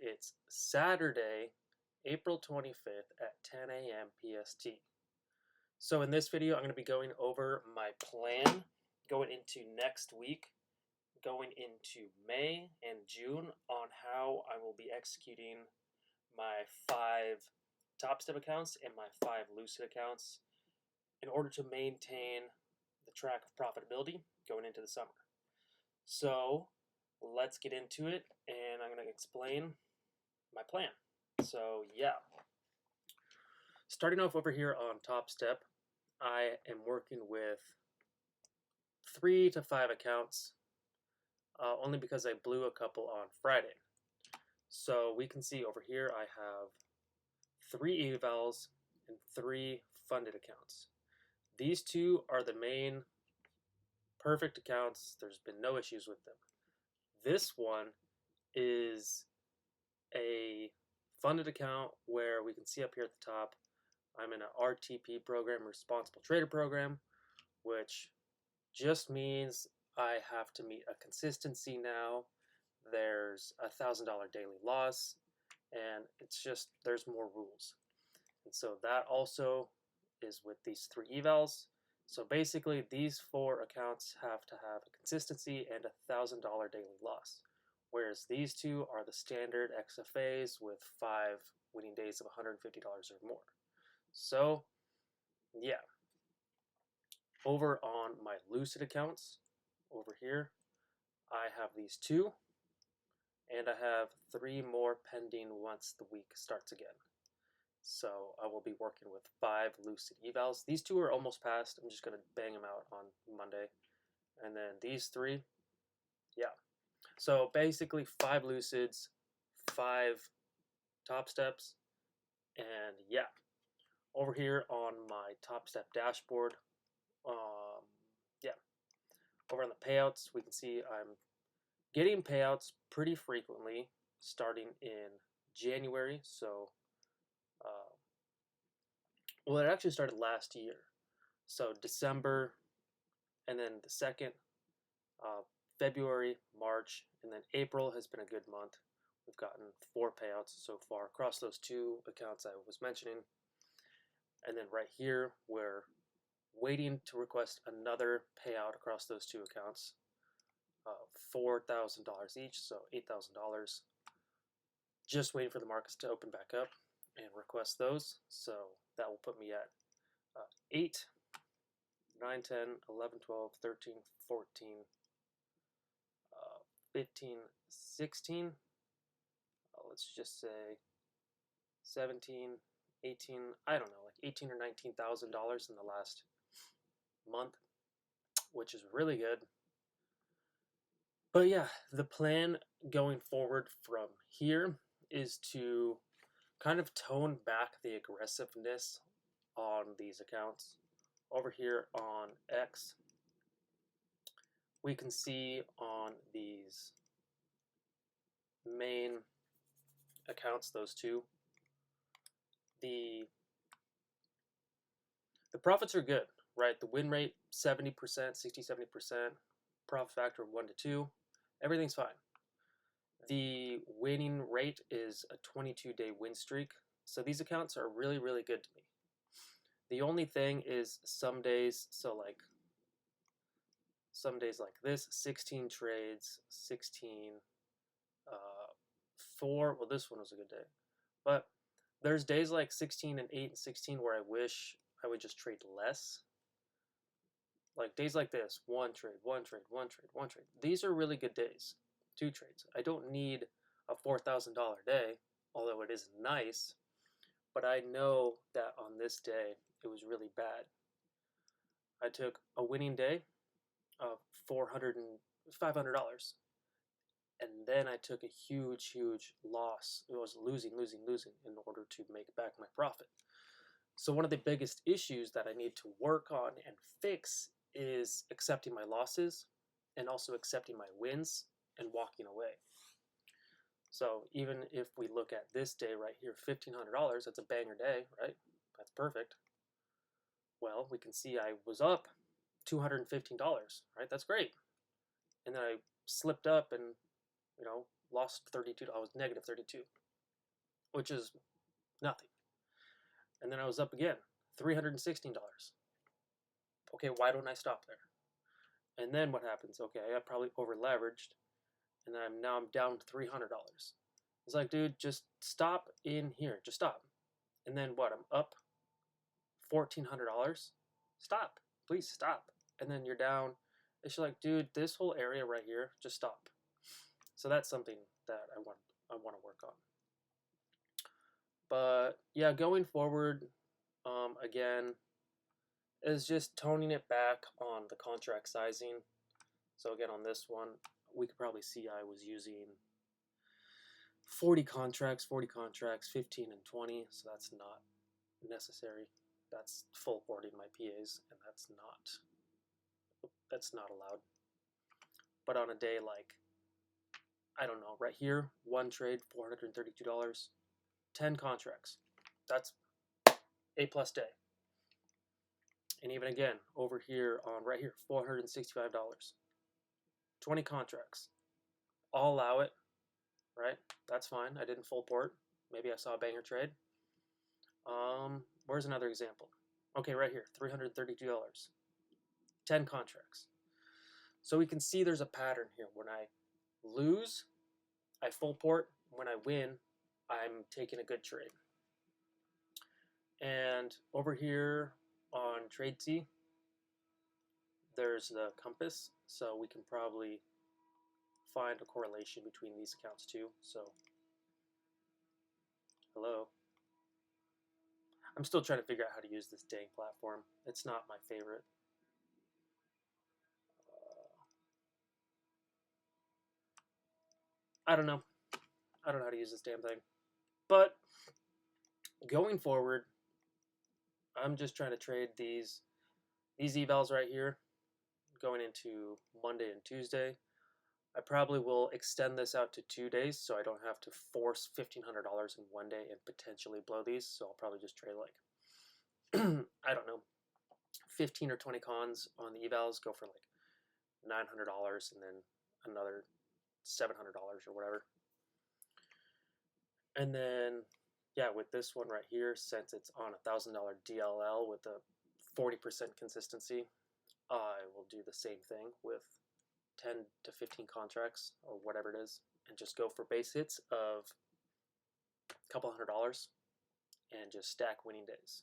it's Saturday, April 25th at 10 a.m. PST. So in this video, I'm going to be going over my plan going into next week, going into May and June on how I will be executing my 5 Top Step accounts and my 5 Lucid accounts in order to maintain the track of profitability going into the summer. So let's get into it, and I'm going to explain my plan. So yeah, starting off over here on Top Step, I am working with 3 to 5 accounts, only because I blew a couple on Friday. So we can see over here I have 3 evals and 3 funded accounts. These 2 are the main perfect accounts. There's been no issues with them. This one is a funded account where we can see up here at the top, I'm in an RTP program, Responsible Trader Program, which just means I have to meet a consistency now. There's $1,000 daily loss, and it's just, there's more rules. And so that also is with these 3 evals. So basically these 4 accounts have to have a consistency and $1,000 daily loss, whereas these 2 are the standard XFAs with 5 winning days of $150 or more. So yeah, over on my Lucid accounts over here, I have these 2, and I have 3 more pending once the week starts again. So I will be working with 5 Lucid evals. These 2 are almost passed. I'm just going to bang them out on Monday. And then these 3, yeah. So basically 5 Lucids, 5 Top Steps, and yeah. Over here on my Top Step dashboard, yeah. Over on the payouts, we can see I'm getting payouts pretty frequently starting in January. So well, it actually started last year. So December, and then the 2nd, February, March, and then April has been a good month. We've gotten 4 payouts so far across those 2 accounts I was mentioning. And then right here, we're waiting to request another payout across those 2 accounts, $4,000 each, so $8,000. Just waiting for the markets to open back up and request those. So that will put me at 8, 9, 10, 11, 12, 13, 14, 15, 16, let's just say 17, 18, I don't know, like $18,000 or $19,000 in the last month, which is really good. But yeah, the plan going forward from here is to kind of tone back the aggressiveness on these accounts. Over here on X, we can see on these main accounts, those 2, the profits are good, right? The win rate 70%, 60-70%, profit factor of 1 to 2, everything's fine. The winning rate is a 22-day win streak, so these accounts are really, really good to me. The only thing is some days, so like some days like this, 16 trades, 16, 4, well this one was a good day, but there's days like 16 and 8 and 16 where I wish I would just trade less. Like days like this, 1 trade, 1 trade, 1 trade, 1 trade. These are really good days, 2 trades. I don't need a $4,000 day, although it is nice, but I know that on this day it was really bad. I took a winning day of $500, and then I took a huge, huge loss. It was losing in order to make back my profit. So one of the biggest issues that I need to work on and fix is accepting my losses and also accepting my wins and walking away. So even if we look at this day right here, $1,500, that's a banger day, right? That's perfect. Well, we can see I was up $215, right? That's great. And then I slipped up and, lost 32. I was negative 32, which is nothing. And then I was up again, $316. Okay, why don't I stop there? And then what happens? Okay, I got probably over leveraged, and now I'm down to $300. It's like, dude, just stop in here. Just stop. And then what? I'm up $1,400. Stop. Please stop. And then you're down. It's like, dude, this whole area right here, just stop. So that's something that I want to work on. But yeah, going forward, again, is just toning it back on the contract sizing. So again, on this one, we could probably see I was using 40 contracts, 15 and 20, so that's not necessary. That's full boarding my PAs, and that's not allowed. But on a day like, I don't know, right here, one trade, $432, 10 contracts. That's A+ day. And even again, over here on right here, $465, 20 contracts. I'll allow it, right? That's fine. I didn't full port. Maybe I saw a banger trade. Where's another example? Okay, right here, $332, 10 contracts. So we can see there's a pattern here. When I lose, I full port. When I win, I'm taking a good trade. And over here on TradeC, there's the compass, so we can probably find a correlation between these accounts too. So, hello. I'm still trying to figure out how to use this dang platform. It's not my favorite. I don't know. I don't know how to use this damn thing. But going forward, I'm just trying to trade these evals right here going into Monday and Tuesday. I probably will extend this out to 2 days so I don't have to force $1,500 in one day and potentially blow these. So I'll probably just trade like, I don't know, 15 or 20 cons on the evals, go for like $900 and then another $700 or whatever. And then, yeah, with this one right here, since it's on a $1,000 DLL with a 40% consistency, I will do the same thing with 10 to 15 contracts or whatever it is, and just go for base hits of a couple $100 and just stack winning days.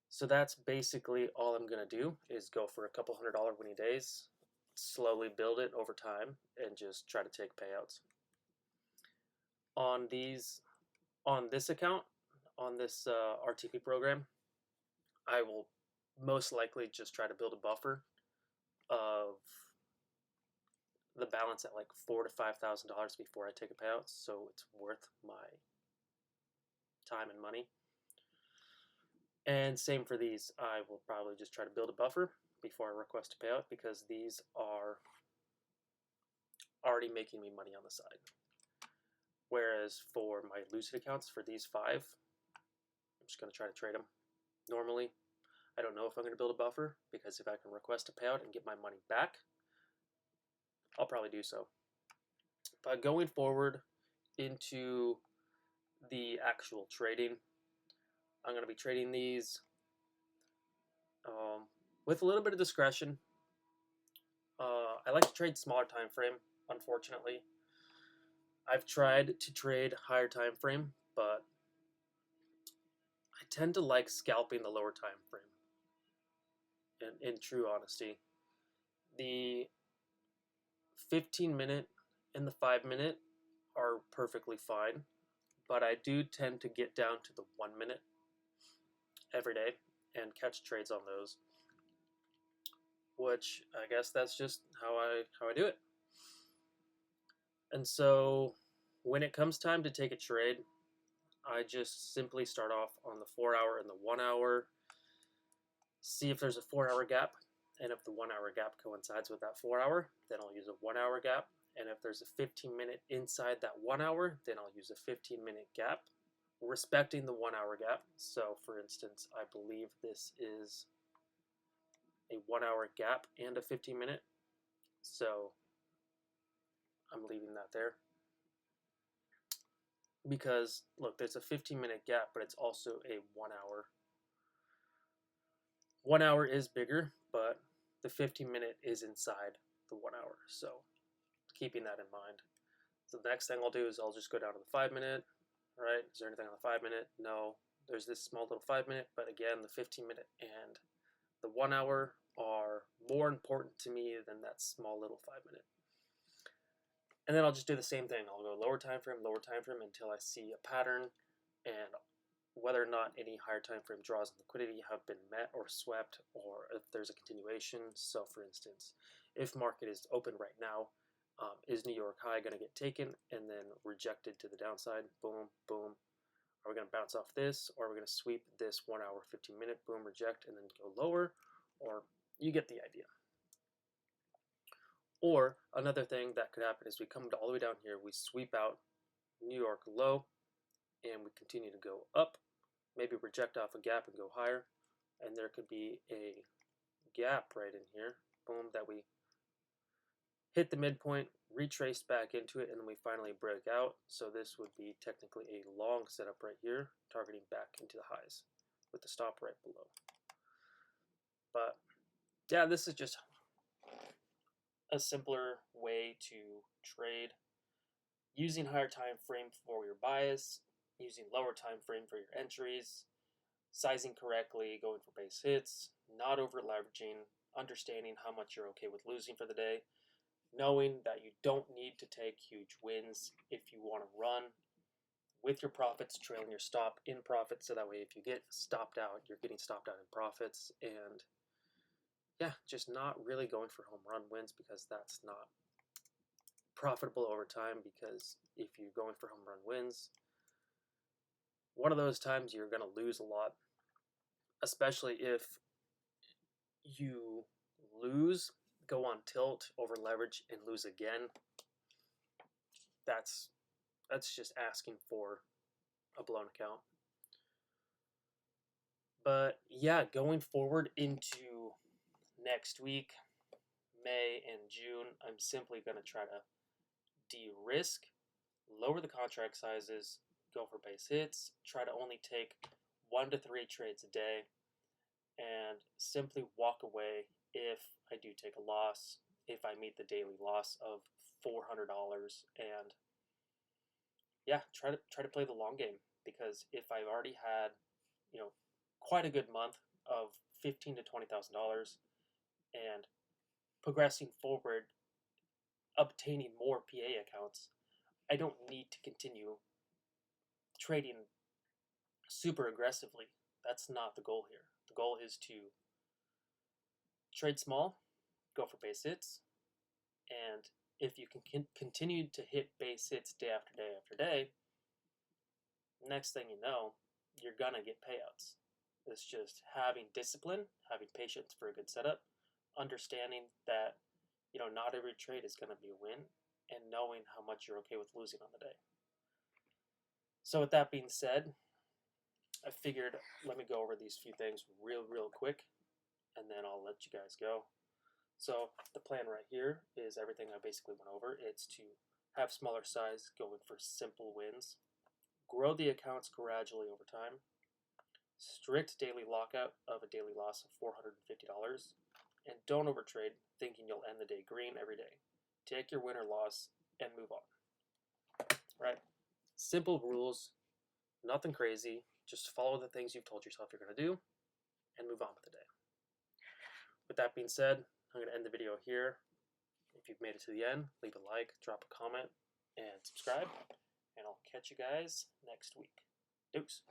So that's basically all I'm going to do, is go for a couple $100 winning days, slowly build it over time, and just try to take payouts. On this account, on this RTP program, I will most likely just try to build a buffer of the balance at like $4,000 to $5,000 before I take a payout, so it's worth my time and money. And same for these. I will probably just try to build a buffer before I request a payout, because these are already making me money on the side. Whereas for my Lucid accounts, for these 5, I'm just going to try to trade them normally. I don't know if I'm going to build a buffer, because if I can request a payout and get my money back, I'll probably do so. But going forward into the actual trading, I'm going to be trading these with a little bit of discretion. I like to trade smaller time frame, unfortunately. I've tried to trade higher time frame, but I tend to like scalping the lower time frame. In true honesty, the 15-minute and the 5-minute are perfectly fine, but I do tend to get down to the 1 minute every day and catch trades on those, which I guess that's just how I do it. And so when it comes time to take a trade, I just simply start off on the 4-hour and the 1-hour, see if there's a 4-hour gap, and if the 1-hour gap coincides with that 4-hour, then I'll use a 1-hour gap. And if there's a 15-minute inside that 1 hour, then I'll use a 15-minute gap, respecting the 1-hour gap. So for instance, I believe this is a 1-hour gap and a 15-minute. So I'm leaving that there. Because, look, there's a 15-minute gap, but it's also a 1 hour. 1 hour is bigger, but the 15-minute is inside the 1 hour. So keeping that in mind. So the next thing I'll do is I'll just go down to the 5-minute. Right? Is there anything on the 5-minute? No. There's this small little 5-minute, but again, the 15-minute and the 1 hour are more important to me than that small little 5-minute. And then I'll just do the same thing. I'll go lower time frame until I see a pattern and whether or not any higher time frame draws in liquidity have been met or swept, or if there's a continuation. So for instance, if market is open right now, is New York high going to get taken and then rejected to the downside? Boom, boom. Are we going to bounce off this, or are we going to sweep this 1 hour, 15-minute, boom, reject, and then go lower? Or you get the idea. Or another thing that could happen is we come all the way down here, we sweep out New York low, and we continue to go up, maybe reject off a gap and go higher, and there could be a gap right in here, boom, that we hit the midpoint, retrace back into it, and then we finally break out. So this would be technically a long setup right here, targeting back into the highs with the stop right below. But yeah, this is just a simpler way to trade, using higher time frame for your bias, using lower time frame for your entries, sizing correctly, going for base hits, not over leveraging, understanding how much you're okay with losing for the day, knowing that you don't need to take huge wins if you want to run with your profits trailing your stop in profits, so that way if you get stopped out, you're getting stopped out in profits. And yeah, just not really going for home run wins, because that's not profitable over time. Because if you're going for home run wins, one of those times you're going to lose a lot, especially if you lose, go on tilt, over leverage, and lose again. That's just asking for a blown account. But yeah, going forward into next week, May and June, I'm simply going to try to de-risk, lower the contract sizes, go for base hits, try to only take 1 to 3 trades a day, and simply walk away if I do take a loss, if I meet the daily loss of $400. And yeah, try to play the long game, because if I've already had, quite a good month of $15,000 to $20,000 and progressing forward, obtaining more PA accounts, I don't need to continue trading super aggressively. That's not the goal here. The goal is to trade small, go for base hits, and if you can continue to hit base hits day after day after day, next thing you know, you're gonna get payouts. It's just having discipline, having patience for a good setup, understanding that not every trade is going to be a win, and knowing how much you're okay with losing on the day. So with that being said, I figured let me go over these few things real quick, and then I'll let you guys go. So the plan right here is everything I basically went over. It's to have smaller size, going for simple wins, grow the accounts gradually over time, strict daily lockout of a daily loss of $450, and don't overtrade thinking you'll end the day green every day. Take your win or loss and move on. Right? Simple rules, nothing crazy. Just follow the things you've told yourself you're going to do and move on with the day. With that being said, I'm going to end the video here. If you've made it to the end, leave a like, drop a comment, and subscribe. And I'll catch you guys next week. Deuce.